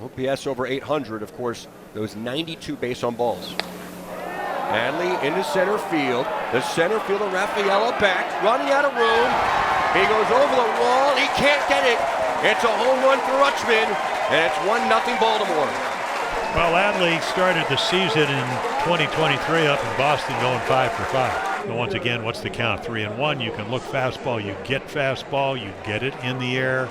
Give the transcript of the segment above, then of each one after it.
OPS over 800, of course, those 92 base on balls. Adley into center field. The center fielder, Rafaela, back, running out of room. He goes over the wall. He can't get it. It's a home run for Rutschman, and it's 1-0 Baltimore. Well, Adley started the season in 2023 up in Boston going 5 for 5. But once again, what's the count? 3-1. You can look fastball, you get fastball, you get it in the air.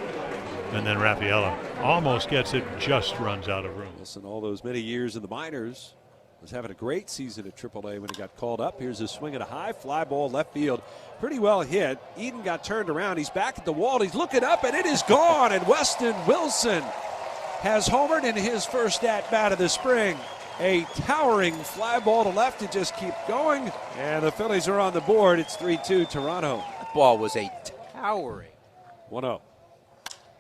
And then Rafaela almost gets it, just runs out of room. Wilson, all those many years in the minors, was having a great season at AAA when he got called up. Here's a swing at a high fly ball left field. Pretty well hit. Eden got turned around. He's back at the wall. He's looking up, and it is gone. And Weston Wilson has homered in his first at-bat of the spring. A towering fly ball to left to just keep going. And the Phillies are on the board. It's 3-2 Toronto. That ball was a towering. 1-0.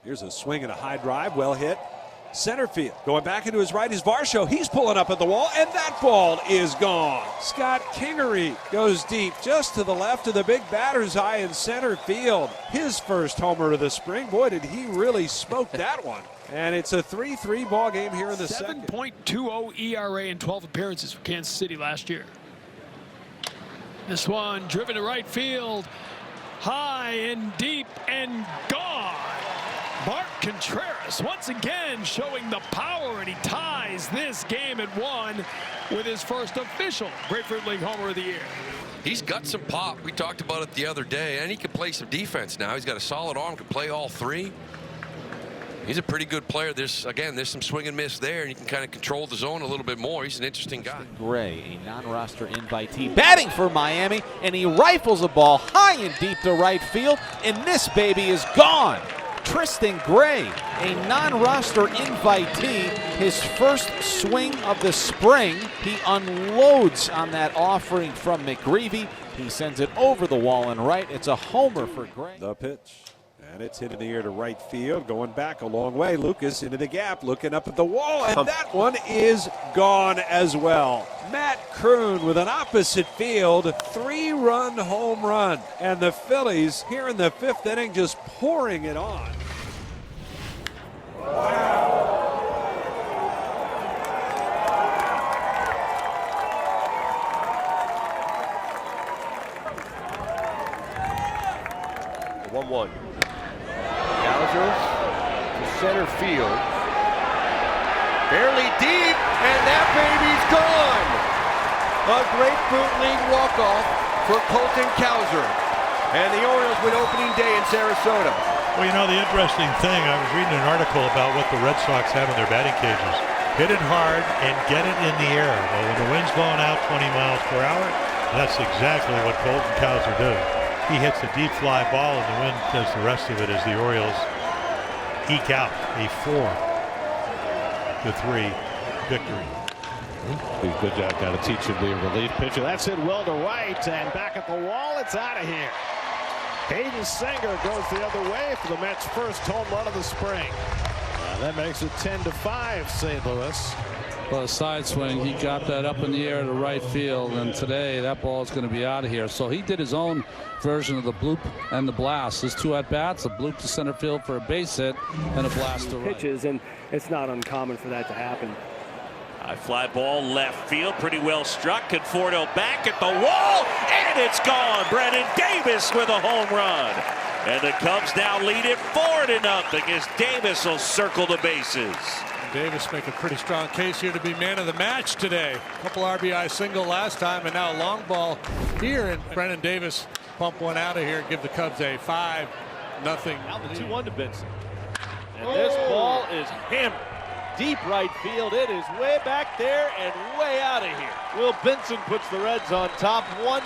Here's a swing and a high drive, well hit. Center field. Going back into his right is Varsho. He's pulling up at the wall, and that ball is gone. Scott Kingery goes deep just to the left of the big batter's eye in center field. His first homer of the spring. Boy, did he really smoke that one. And it's a 3-3 ball game here in the second. 7.20 ERA in 12 appearances for Kansas City last year. This one driven to right field. High and deep and gone. Mark Contreras once again showing the power, and he ties this game at 1 with his first official Grapefruit League homer of the year. He's got some pop. We talked about it the other day, and he can play some defense now. He's got a solid arm, can play all three. He's a pretty good player. There's some swing and miss there, and he can kind of control the zone a little bit more. He's an interesting guy. Gray, a non-roster invitee, batting for Miami, and he rifles a ball high and deep to right field, and this baby is gone. Tristan Gray, a non-roster invitee, his first swing of the spring. He unloads on that offering from McGreevy. He sends it over the wall and right. It's a homer for Gray. The pitch. And it's hit in the air to right field, going back a long way. Lucas into the gap, looking up at the wall, and that one is gone as well. Matt Kroon with an opposite field 3-run home run. And the Phillies here in the 5th inning just pouring it on. Wow. 1-1. To center field, barely deep, and that baby's gone. A Grapefruit League walk-off for Colton Cowser, and the Orioles win opening day in Sarasota. Well, you know, the interesting thing, I was reading an article about what the Red Sox have in their batting cages. Hit it hard and get it in the air. Well, when the wind's blowing out 20 miles per hour, that's exactly what Colton Cowser does. He hits a deep fly ball, and the wind does the rest of it as the Orioles eke out a 4-3 victory. Good job, got to teach him the relief pitcher. That's hit well to right, and back at the wall, it's out of here. Hayden Singer goes the other way for the Mets' first home run of the spring. That makes it 10-5, St. Louis. Well, a side swing, he got that up in the air to right field, and today that ball is going to be out of here. So he did his own version of the bloop and the blast. His 2 at-bats, a bloop to center field for a base hit, and a blast to right. Pitches, and it's not uncommon for that to happen. High fly ball left field, pretty well struck. Conforto back at the wall, and it's gone. Brennan Davis with a home run. And the Cubs now lead it 4-0 as Davis will circle the bases. Davis make a pretty strong case here to be man of the match today. Couple RBI single last time, and now a long ball here, and Brennan Davis pump one out of here and give the Cubs a 5-0. Now the 2-1 to Benson. And this ball is hammered. Deep right field. It is way back there and way out of here. Will Benson puts the Reds on top 1-0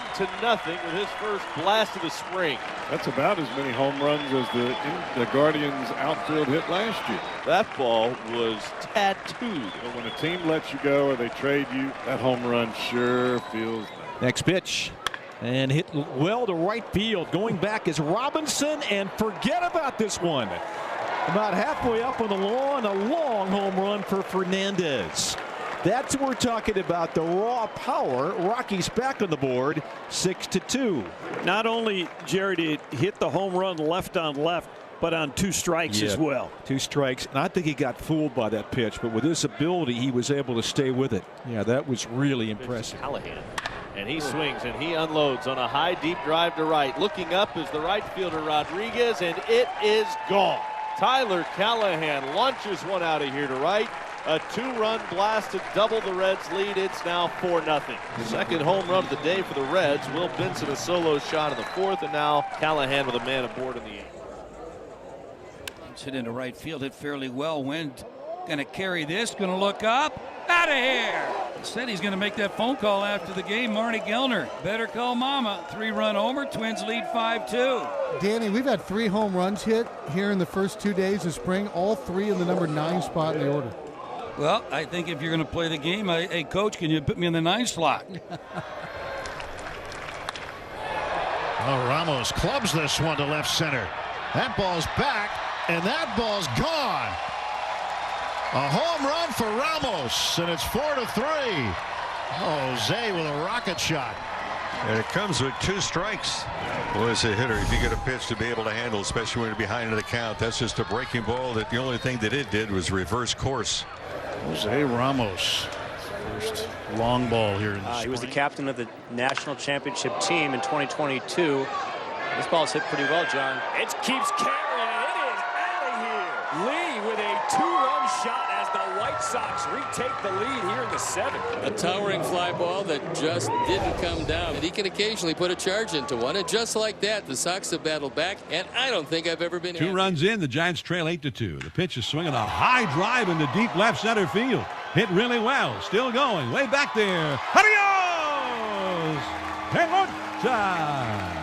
with his first blast of the spring. That's about as many home runs as the Guardians outfield hit last year. That ball was tattooed. But when a team lets you go or they trade you, that home run sure feels nice. Next pitch. And hit well to right field. Going back is Robinson, and forget about this one. About halfway up on the lawn, a long home run for Fernandez. That's what we're talking about, the raw power. Rockies back on the board, 6-2. Not only, Jerry, did he hit the home run left on left, but on 2 strikes as well. 2 strikes, and I think he got fooled by that pitch, but with his ability, he was able to stay with it. Yeah, that was really impressive. Callahan, and he swings and he unloads on a high deep drive to right. Looking up is the right fielder Rodriguez, and it is gone. Tyler Callahan launches one out of here to right. A 2-run blast to double the Reds' lead. It's now 4-0. Second home run of the day for the Reds. Will Benson a solo shot in the 4th, and now Callahan with a man aboard in the 8th. It's hit into right field, hit fairly well. Wind going to carry this, going to look up. Out of here! Said he's going to make that phone call after the game. Marty Gellner, better call mama. 3-run homer, Twins lead 5-2. Danny, we've had 3 home runs hit here in the first 2 days of spring, all 3 in the number 9 spot in the order. Well, I think if you're going to play the game, hey, coach, can you put me in the 9th slot? Ramos clubs this one to left center. That ball's back, and that ball's gone. A home run for Ramos, and it's 4-3. Jose with a rocket shot. And it comes with 2 strikes. Boy, as a hitter, if you get a pitch to be able to handle, especially when you're behind in the count, that's just a breaking ball that the only thing that it did was reverse course. Jose Ramos, first long ball here in the He was the captain of the national championship team in 2022. This ball's hit pretty well, John. It keeps carrying. It is out of here. Lee with a 2-run shot as the White Sox retake the lead here in the 7th. A towering fly ball that just didn't come down. And he can occasionally put a charge into one. And just like that, the Sox have battled back. And I don't think I've ever been 2 runs in, the Giants trail 8-2. The pitch is swinging a high drive into deep left center field. Hit really well. Still going. Way back there. Adios! Pelota!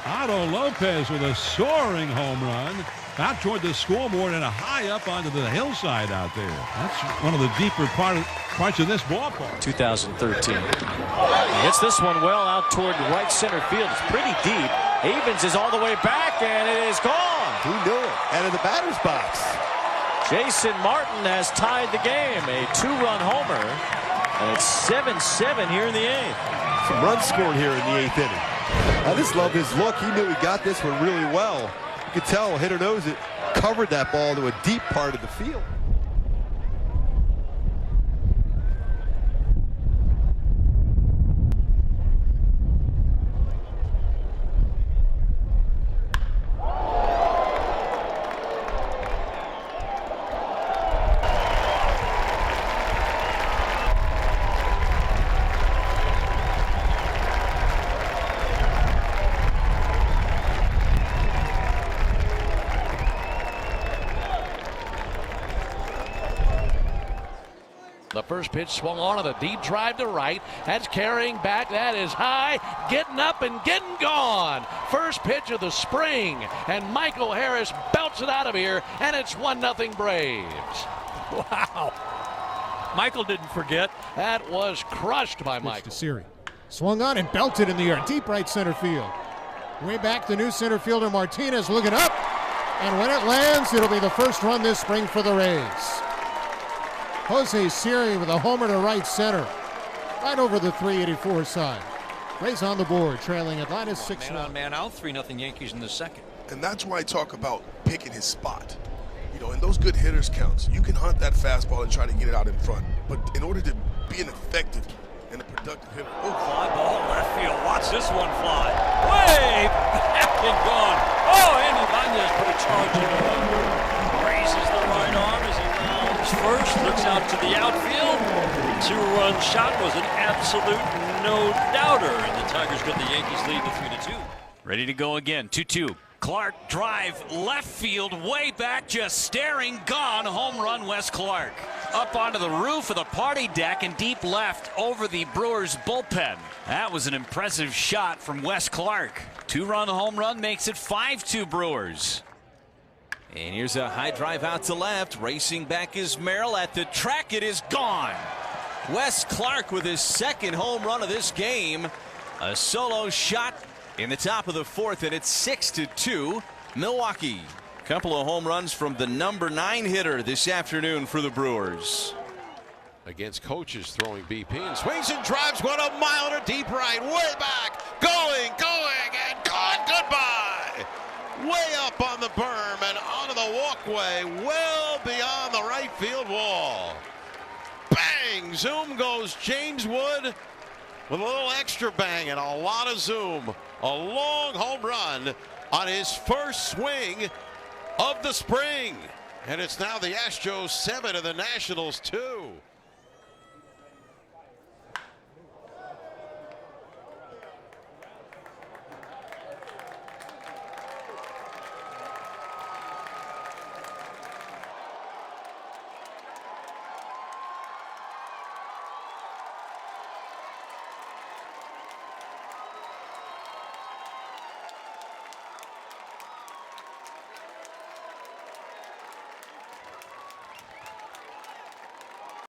Otto Lopez with a soaring home run out toward the scoreboard and a high up onto the hillside out there. That's one of the deeper parts of this ballpark. 2013. He hits this one well out toward right center field. It's pretty deep. Havens is all the way back, and it is gone. Who knew it? Out of the batter's box. Jason Martin has tied the game. A 2-run homer, and it's 7-7 here in the 8th. Some runs scored here in the 8th inning. I just love his look. He knew he got this one really well. You could tell, hitter knows it, covered that ball to a deep part of the field. The first pitch swung on a deep drive to right. That's carrying back. That is high. Getting up and getting gone. First pitch of the spring. And Michael Harris belts it out of here. And it's 1-0 Braves. Wow. Michael didn't forget. That was crushed by Michael. To Siri. Swung on and belted in the air. Deep right center field. Way back to new center fielder Martinez looking up. And when it lands, it'll be the first run this spring for the Rays. Jose Siri with a homer to right center. Right over the 384 side. Rays on the board, trailing Atlanta 6-1. Man on, man out, 3-0 Yankees in the 2nd. And that's why I talk about picking his spot. You know, in those good hitters counts, you can hunt that fastball and try to get it out in front. But in order to be an effective and a productive hitter. Oh, fly ball left field. Watch this one fly. Way back and gone. Oh, Andy Ibanez put a charge into it. Raises the right arm as he rounds first. Looks out to the outfield. 2-run shot was an absolute no-doubter. And the Tigers get the Yankees lead to 3-2. Ready to go again. 2-2. Clark drive left field way back, just staring, gone. Home run, Wes Clark. Up onto the roof of the party deck and deep left over the Brewers bullpen. That was an impressive shot from Wes Clark. 2-run home run makes it 5-2 Brewers. And here's a high drive out to left. Racing back is Merrill at the track. It is gone. Wes Clark with his second home run of this game. A solo shot in the top of the 4th, and it's 6-2 Milwaukee. Couple of home runs from the number 9 hitter this afternoon for the Brewers. Against coaches throwing BP and swings and drives one a mile to deep right, way back, going, and gone. Goodbye. Way up on the berm and walkway well beyond the right field wall. Bang! Zoom goes James Wood with a little extra bang and a lot of zoom. A long home run on his first swing of the spring. And it's now the Astros 7 and the Nationals 2.